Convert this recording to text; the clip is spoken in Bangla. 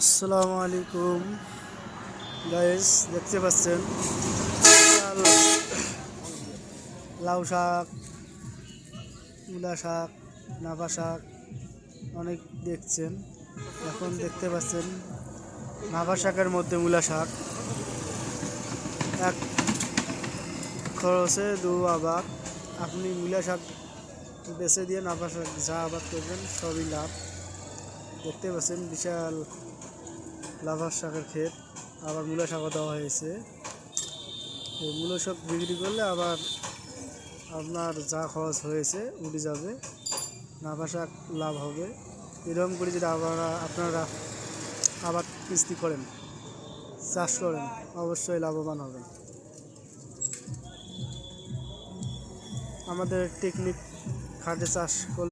আসসালামু আলাইকুম গাইস, দেখতে পাচ্ছেন লাউ শাক, মূলা শাক, নাভা শাক অনেক দেখছেন। এখন দেখতে পাচ্ছেন নাভা শাকের মধ্যে মূলা শাক, এক খরচে দু আবাদ। আপনি মূলা শাক বেছে দিয়ে নাভা শাক যা আবাদ করবেন সবই লাভ। দেখতে পাচ্ছেন বিশাল লাভার শাকের ক্ষেত, আবার মূলা শাকও দেওয়া হয়েছে। এই মূলা শাক বিক্রি করলে আবার আপনার যা খরচ হয়েছে উঠে যাবে, নাভা শাক লাভ হবে। এরকম করে যদি আপনারা আবার কিস্তি করেন, চাষ করেন, অবশ্যই লাভবান হবেন। আমাদের টেকনিক খাটে চাষ করলে